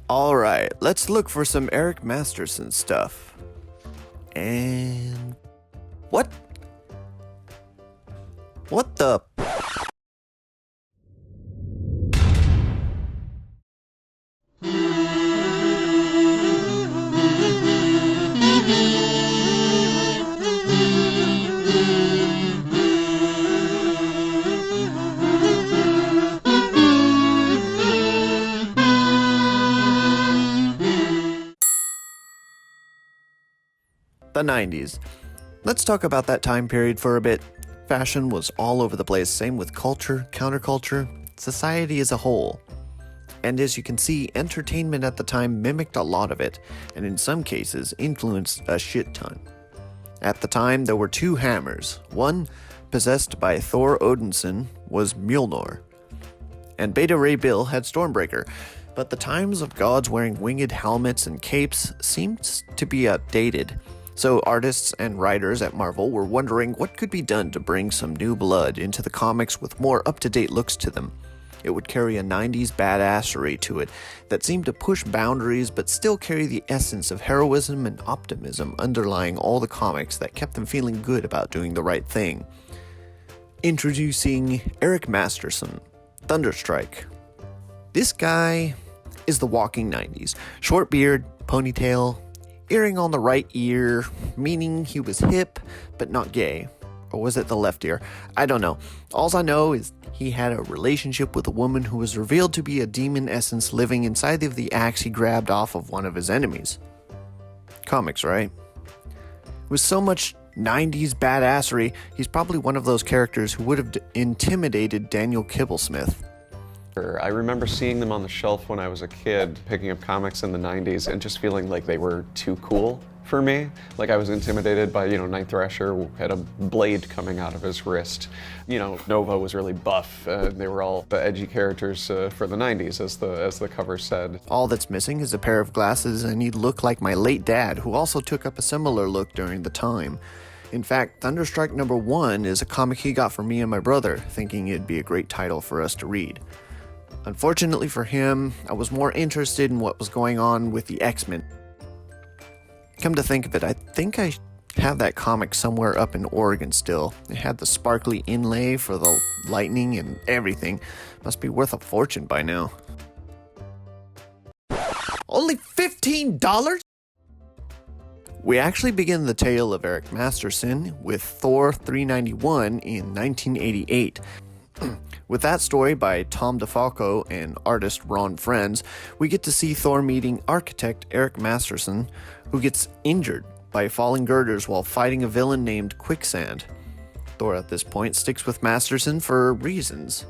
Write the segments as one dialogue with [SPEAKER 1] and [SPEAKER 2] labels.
[SPEAKER 1] Alright, let's look for some Eric Masterson stuff. And... What? What the... The 90s. Let's talk about that time period for a bit. Fashion was all over the place, same with culture, counterculture, society as a whole. And as you can see, entertainment at the time mimicked a lot of it, and in some cases influenced a shit ton. At the time, there were two hammers. One, possessed by Thor Odinson, was Mjolnir, and Beta Ray Bill had Stormbreaker. But the times of gods wearing winged helmets and capes seemed to be outdated. So artists and writers at Marvel were wondering what could be done to bring some new blood into the comics with more up-to-date looks to them. It would carry a 90s badassery to it that seemed to push boundaries but still carry the essence of heroism and optimism underlying all the comics that kept them feeling good about doing the right thing. Introducing Eric Masterson, Thunderstrike. This guy is the walking 90s. Short beard, ponytail, earring on the right ear, meaning he was hip, but not gay. Or was it the left ear? I don't know. All I know is he had a relationship with a woman who was revealed to be a demon essence living inside of the axe he grabbed off of one of his enemies. Comics, right? With so much 90s badassery, he's probably one of those characters who would have intimidated Daniel Kibblesmith.
[SPEAKER 2] I remember seeing them on the shelf when I was a kid, picking up comics in the 90s and just feeling like they were too cool for me. Like I was intimidated by, Night Thrasher who had a blade coming out of his wrist. Nova was really buff. They were all the edgy characters for the 90s, as the cover said.
[SPEAKER 1] All that's missing is a pair of glasses, and he'd look like my late dad, who also took up a similar look during the time. In fact, Thunderstrike #1 is a comic he got for me and my brother, thinking it'd be a great title for us to read. Unfortunately for him, I was more interested in what was going on with the X-Men. Come to think of it, I think I have that comic somewhere up in Oregon still. It had the sparkly inlay for the lightning and everything. Must be worth a fortune by now. Only $15? We actually begin the tale of Eric Masterson with Thor 391 in 1988. With that story by Tom DeFalco and artist Ron Frenz, we get to see Thor meeting architect Eric Masterson, who gets injured by falling girders while fighting a villain named Quicksand. Thor at this point sticks with Masterson for reasons.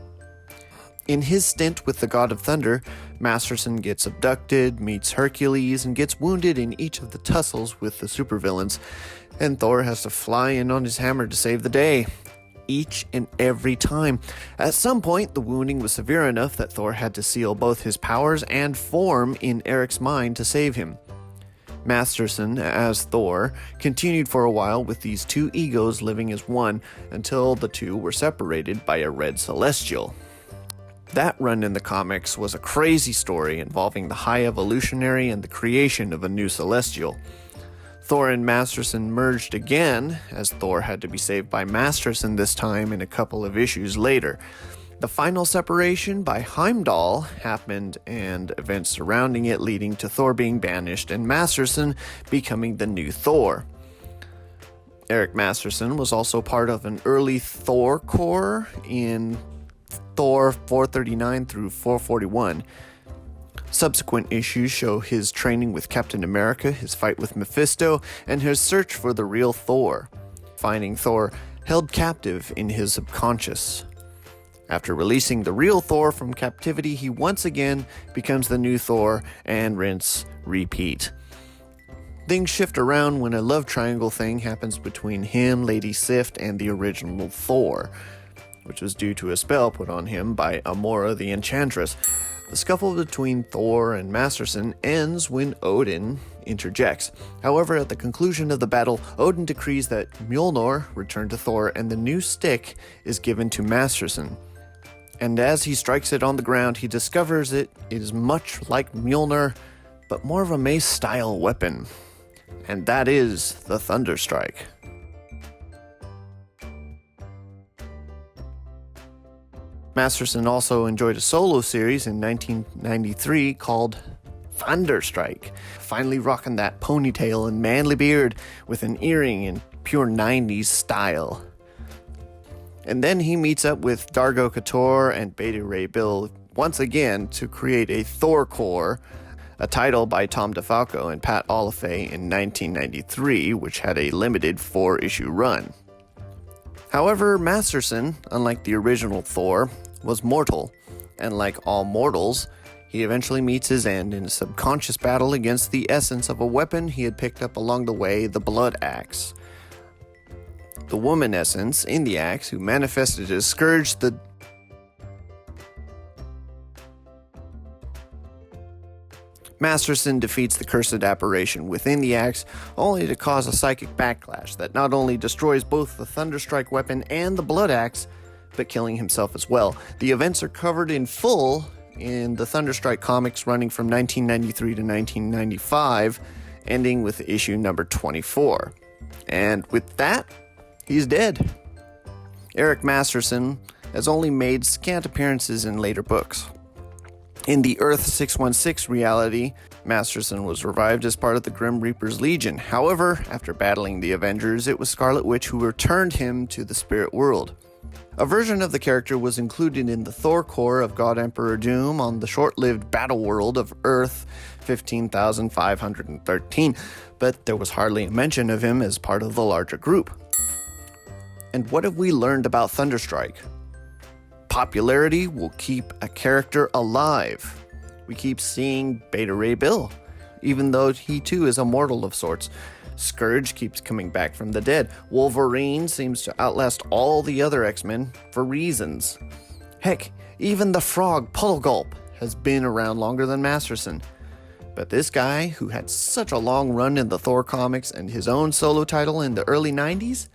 [SPEAKER 1] In his stint with the God of Thunder, Masterson gets abducted, meets Hercules, and gets wounded in each of the tussles with the supervillains, and Thor has to fly in on his hammer to save the day. Each and every time. At some point, the wounding was severe enough that Thor had to seal both his powers and form in Eric's mind to save him. Masterson, as Thor, continued for a while with these two egos living as one until the two were separated by a red celestial. That run in the comics was a crazy story involving the High Evolutionary and the creation of a new celestial. Thor and Masterson merged again, as Thor had to be saved by Masterson this time and a couple of issues later. The final separation by Heimdall happened, and events surrounding it leading to Thor being banished and Masterson becoming the new Thor. Eric Masterson was also part of an early Thor Corps in Thor 439 through 441. Subsequent issues show his training with Captain America, his fight with Mephisto, and his search for the real Thor, finding Thor held captive in his subconscious. After releasing the real Thor from captivity, he once again becomes the new Thor, and rinse, repeat. Things shift around when a love triangle thing happens between him, Lady Sif, and the original Thor, which was due to a spell put on him by Amora the Enchantress. The scuffle between Thor and Masterson ends when Odin interjects. However, at the conclusion of the battle, Odin decrees that Mjolnir return to Thor and the new stick is given to Masterson. And as he strikes it on the ground, he discovers it is much like Mjolnir, but more of a mace-style weapon. And that is the Thunderstrike. Masterson also enjoyed a solo series in 1993 called Thunderstrike, finally rocking that ponytail and manly beard with an earring in pure 90s style. And then he meets up with Dargo Couture and Beta Ray Bill once again to create a Thor Corps, a title by Tom DeFalco and Pat Olafay in 1993, which had a limited 4-issue run. However, Masterson, unlike the original Thor, was mortal, and like all mortals, he eventually meets his end in a subconscious battle against the essence of a weapon he had picked up along the way, the Blood Axe. The woman essence in the axe, who manifested as Scourge, Masterson defeats the cursed apparition within the axe, only to cause a psychic backlash that not only destroys both the Thunderstrike weapon and the Blood Axe, but killing himself as well. The events are covered in full in the Thunderstrike comics running from 1993 to 1995, ending with issue number 24. And with that, he's dead. Eric Masterson has only made scant appearances in later books. In the Earth 616 reality, Masterson was revived as part of the Grim Reaper's Legion. However, after battling the Avengers, it was Scarlet Witch who returned him to the spirit world. A version of the character was included in the Thor Corps of God Emperor Doom on the short-lived battle world of Earth 15,513, but there was hardly a mention of him as part of the larger group. And what have we learned about Thunderstrike? Popularity will keep a character alive. We keep seeing Beta Ray Bill, even though he too is a mortal of sorts. Scourge keeps coming back from the dead. Wolverine seems to outlast all the other X-Men for reasons. Heck, even the frog Puddlegulp has been around longer than Masterson. But this guy, who had such a long run in the Thor comics and his own solo title in the early 90s,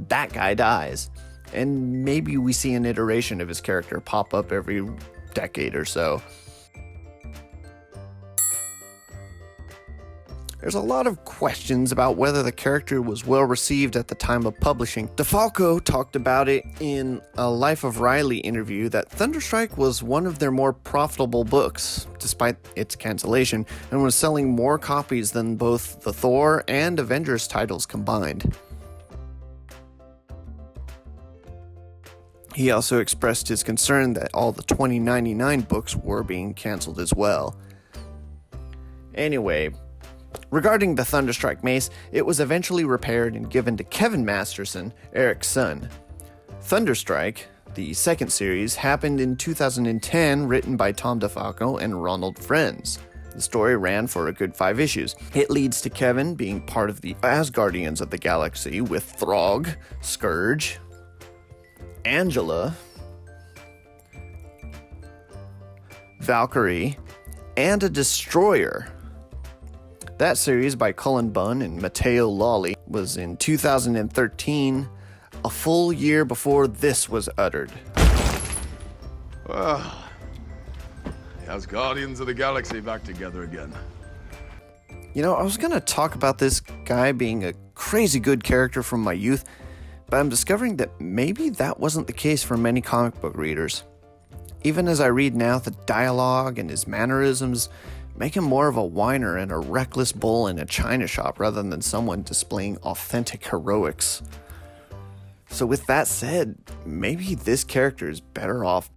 [SPEAKER 1] that guy dies. And maybe we see an iteration of his character pop up every decade or so. There's a lot of questions about whether the character was well received at the time of publishing. DeFalco talked about it in a Life of Riley interview that Thunderstrike was one of their more profitable books, despite its cancellation, and was selling more copies than both the Thor and Avengers titles combined. He also expressed his concern that all the 2099 books were being canceled as well. Anyway, regarding the Thunderstrike mace, it was eventually repaired and given to Kevin Masterson, Eric's son. Thunderstrike, the second series, happened in 2010, written by Tom DeFalco and Ronald Friends. The story ran for a good 5 issues. It leads to Kevin being part of the Asgardians of the Galaxy with Throg, Scourge, Angela, Valkyrie, and a Destroyer. That series by Cullen Bunn and Matteo Lawley was in 2013, a full year before this was uttered.
[SPEAKER 3] Well, the Asgardians of the Galaxy back together again.
[SPEAKER 1] You know, I was going to talk about this guy being a crazy good character from my youth, but I'm discovering that maybe that wasn't the case for many comic book readers. Even as I read now, the dialogue and his mannerisms make him more of a whiner and a reckless bull in a china shop rather than someone displaying authentic heroics. So with that said, maybe this character is better off